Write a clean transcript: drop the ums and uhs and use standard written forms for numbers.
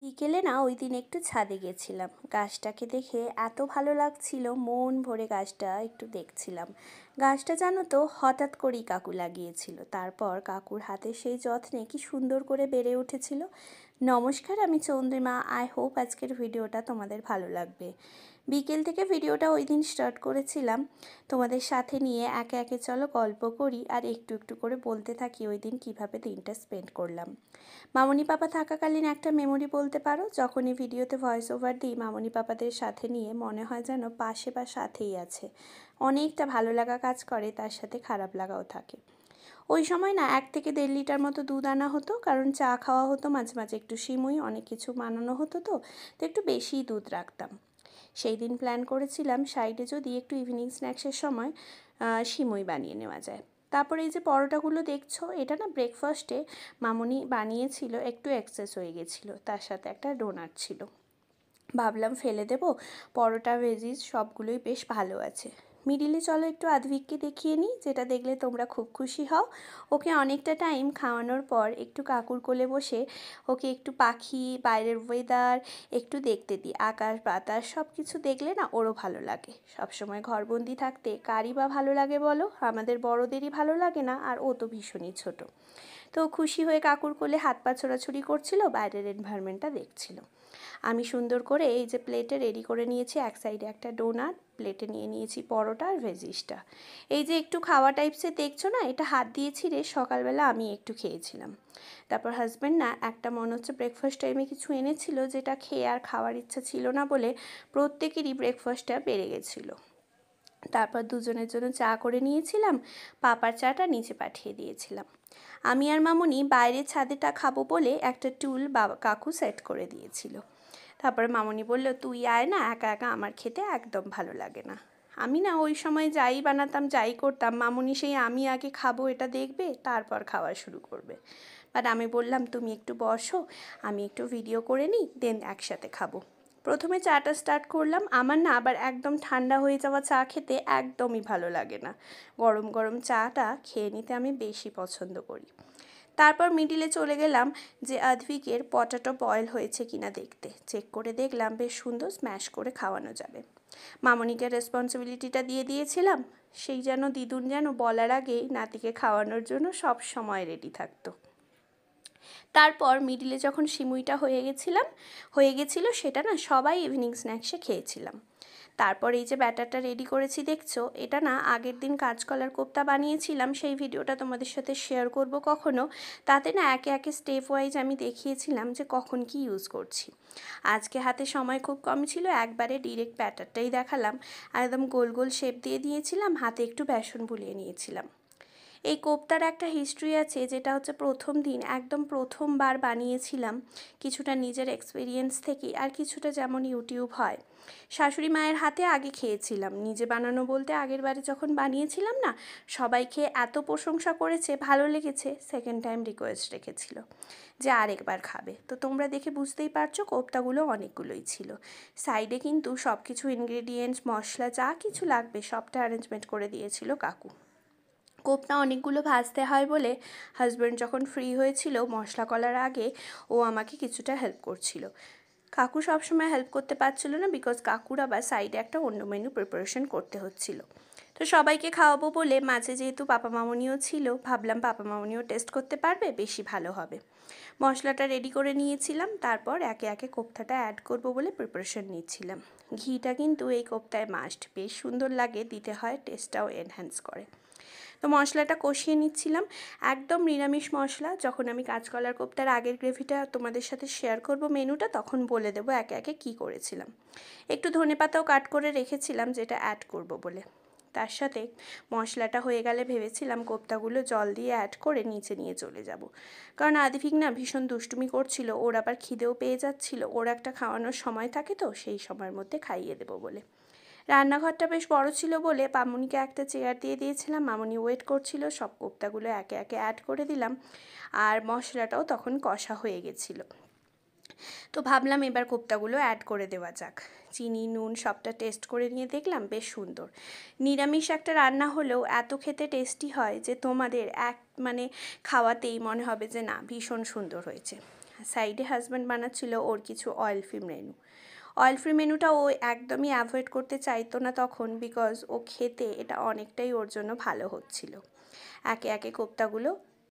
বিকেলে না ওই দিন একটু ছাদে গেছিলাম। গাছটাকে দেখে এত ভালো লাগছিল, মন ভরে গাছটা একটু দেখছিলাম। গাছটা জানো তো হঠাৎ করেই কাকু লাগিয়েছিল, তারপর কাকুর হাতে সেই যত্নে কি সুন্দর করে বেড়ে উঠেছিল। নমস্কার, আমি চন্দ্রিমা। আই হোপ আজকের ভিডিওটা তোমাদের ভালো লাগবে। বিকেল থেকে ভিডিওটা ওই দিন স্টার্ট করেছিলাম তোমাদের সাথে নিয়ে। একে একে চলো গল্প করি আর একটু একটু করে বলতে থাকি ওই দিন কীভাবে দিনটা স্পেন্ড করলাম। মামনি পাপা থাকাকালীন একটা মেমোরি বলতে পারো। যখনই ভিডিওতে ভয়েস ওভার দিই মামনি পাপাদের সাথে নিয়ে, মনে হয় যেন পাশে বা সাথেই আছে। অনেকটা ভালো লাগা কাজ করে, তার সাথে খারাপ লাগাও থাকে। ওই সময় না 1 থেকে 1.5 লিটার মতো দুধ আনা হতো, কারণ চা খাওয়া হতো, মাঝে মাঝে একটু সিমুই, অনেক কিছু বানানো হতো, তো একটু বেশিই দুধ রাখতাম। সেই দিন প্ল্যান করেছিলাম সাইডে যদি একটু ইভিনিং স্ন্যাক্সের সময় সিমুই বানিয়ে নেওয়া যায়। তারপরে এই যে পরোটাগুলো দেখছো, এটা না ব্রেকফাস্টে মামনি বানিয়েছিল, একটু এক্সেস হয়ে গেছিলো, তার সাথে একটা ডোনাট ছিল। ভাবলাম ফেলে দেবো, পরোটা ভেজিস সবগুলোই বেশ ভালো আছে। মিডিলে চলো একটু আদ্ভিককে দেখিয়ে নিই, যেটা দেখলে তোমরা খুব খুশি হও। ওকে অনেকটা টাইম খাওয়ানোর পর একটু কাকুর কোলে বসে ওকে একটু পাখি, বাইরের ওয়েদার একটু দেখতে দিই। আকাশ বাতাস সব কিছু দেখলে না ওরও ভালো লাগে। সবসময় ঘরবন্দি থাকতে কারই বা ভালো লাগে বলো? আমাদের বড়দেরই ভালো লাগে না, আর ও তো ভীষণই ছোট। তো খুশি হয়ে কাকুর কোলে হাত পা ছোড়াছুড়ি করছিল, বাইরের এনভায়রনমেন্টটা দেখছিল। আমি সুন্দর করে এই যে প্লেটে রেডি করে নিয়েছি, এক সাইডে একটা ডোনাট, প্লেটে নিয়ে নিয়েছি পরোটা আর ভেজিসটা। এই যে একটু খাওয়া টাইপসের দেখছো না, এটা হাত দিয়ে ছিঁড়ে সকালবেলা আমি একটু খেয়েছিলাম। তারপর হাজব্যান্ড না একটা মনে হচ্ছে ব্রেকফাস্ট টাইমে কিছু এনেছিল, যেটা খেয়ে আর খাওয়ার ইচ্ছা ছিল না বলে প্রত্যেকেরই ব্রেকফাস্টটা বেড়ে গেছিলো। তারপর দুজনের জন্য চা করে নিয়েছিলাম, পাপার চাটা নিচে পাঠিয়ে দিয়েছিলাম। আমি আর মামুনি বাইরের ছাদেটা খাবো বলে একটা টুল বাবা কাকু সেট করে দিয়েছিল। তারপরে মামুনি বলল, তুই আয় না, একা একা আমার খেতে একদম ভালো লাগে না। আমি না ওই সময় যাই বানাতাম, যাই করতাম, মামুনি সেই আমি আগে খাবো এটা দেখবে, তারপর খাওয়া শুরু করবে। বাট আমি বললাম, তুমি একটু বসো, আমি একটু ভিডিও করে নিই, দেন একসাথে খাবো। প্রথমে চাটা স্টার্ট করলাম। আমার না আবার একদম ঠান্ডা হয়ে যাওয়া চা খেতে একদমই ভালো লাগে না। গরম গরম চাটা খেয়ে নিতে আমি বেশি পছন্দ করি। তারপর মিডিলে চলে গেলাম যে আদ্ভিকের পটাটো বয়েল হয়েছে কিনা দেখতে। চেক করে দেখলাম বেশ সুন্দর, স্ম্যাশ করে খাওয়ানো যাবে। মামনিকে রেসপন্সিবিলিটিটা দিয়ে দিয়েছিলাম, সেই যেন দিদুন যেন বলার আগেই নাতিকে খাওয়ানোর জন্য সব সময় রেডি থাকতো। তারপর মিডিলে যখন সিমুইটা হয়ে গেছিলো, সেটা না সবাই ইভিনিং স্ন্যাক্সে খেয়েছিলাম। তারপর এই যে ব্যাটারটা রেডি করেছি দেখছো, এটা না আগের দিন কাঁচকলার কোপ্তা বানিয়েছিলাম, সেই ভিডিওটা তোমাদের সাথে শেয়ার করব কখনো। তাতে না একে একে স্টেপ ওয়াইজ আমি দেখিয়েছিলাম যে কখন কি ইউজ করছি। আজকে হাতে সময় খুব কম ছিল, একবারে ডিরেক্ট ব্যাটারটাই দেখালাম। একদম গোল গোল শেপ দিয়ে দিয়েছিলাম, হাতে একটু বেসন বুলিয়ে নিয়েছিলাম। এই কোপ্তার একটা হিস্ট্রি আছে, যেটা হচ্ছে প্রথম দিন একদম প্রথমবার বানিয়েছিলাম, কিছুটা নিজের এক্সপিরিয়েন্স থেকে আর কিছুটা যেমন ইউটিউব হয়। শাশুড়ি মায়ের হাতে আগে খেয়েছিলাম, নিজে বানানো বলতে আগের বারে যখন বানিয়েছিলাম না, সবাই খেয়ে এত প্রশংসা করেছে, ভালো লেগেছে, সেকেন্ড টাইম রিকোয়েস্ট রেখেছিল যে আরেকবার খাবে। তো তোমরা দেখে বুঝতেই পারছো কোপ্তাগুলো অনেকগুলোই ছিল। সাইডে কিন্তু সব কিছু ইনগ্রেডিয়েন্টস, মশলা যা কিছু লাগবে সবটা অ্যারেঞ্জমেন্ট করে দিয়েছিল কাকু। কোপ্তা অনেকগুলো ভাজতে হয় বলে হাজব্যান্ড যখন ফ্রি হয়েছিল মশলা করার আগে, ও আমাকে কিছুটা হেল্প করছিল। কাকু সবসময় হেল্প করতে পারছিল না, বিকজ কাকুর আবার সাইডে একটা অন্য মেনু প্রিপারেশন করতে হচ্ছিল। তো সবাইকে খাওয়াবো বলে মাঝে যেহেতু পাপা মামনিও ছিল, ভাবলাম পাপা মামনিও টেস্ট করতে পারবে, বেশি ভালো হবে। মশলাটা রেডি করে নিয়েছিলাম, তারপর একে একে কোপ্তাটা অ্যাড করব বলে প্রিপারেশন নিচ্ছিলাম। ঘিটা কিন্তু এই কোপ্তায় মাস্ট, বেশ সুন্দর লাগে, দিতে হয়, টেস্টটাও এনহ্যান্স করে। তো মশলাটা কষিয়ে নিচ্ছিলাম, একদম নিরামিষ মশলা। যখন আমি কাঁচকলার কোপ্তার আগের গ্রেভিটা তোমাদের সাথে শেয়ার করব মেনুটা, তখন বলে দেবো একে একে কী করেছিলাম। একটু ধনেপাতাও কাট করে রেখেছিলাম, যেটা অ্যাড করব বলে। তার সাথে মশলাটা হয়ে গেলে ভেবেছিলাম কোপ্তাগুলো জল দিয়ে অ্যাড করে নিচে নিয়ে চলে যাব, কারণ আদিভিক না ভীষণ দুষ্টুমি করছিল, ওর আবার খিদেও পেয়ে যাচ্ছিল, ওর একটা খাওয়ানোর সময় থাকে, তো সেই সময়ের মধ্যে খাইয়ে দেবো বলে। রান্নাঘরটা বেশ বড় ছিল বলে মামুনিকে একটা চেয়ার দিয়ে দিয়েছিলাম, মামুনি ওয়েট করছিল। সব কোপ্তাগুলো একে একে অ্যাড করে দিলাম, আর মশলাটাও তখন কষা হয়ে গেছিলো। তো ভাবলাম এবার কোপ্তাগুলো অ্যাড করে দেওয়া যাক। চিনি নুন সবটা টেস্ট করে নিয়ে দেখলাম বেশ সুন্দর। নিরামিষ একটা রান্না হলেও এত খেতে টেস্টি হয় যে তোমাদের খাওয়াতেই মনে হবে যে না, ভীষণ সুন্দর হয়েছে। সাইডে হাজব্যান্ড বানাচ্ছিল ওর কিছু oil free menu. Oil free মেনুটা ও একদমই অ্যাভয়েড করতে চাইতো না তখন, বিকজ ও খেতে এটা অনেকটাই ওর জন্য ভালো হচ্ছিল। একে একে কোপ্তাগুলো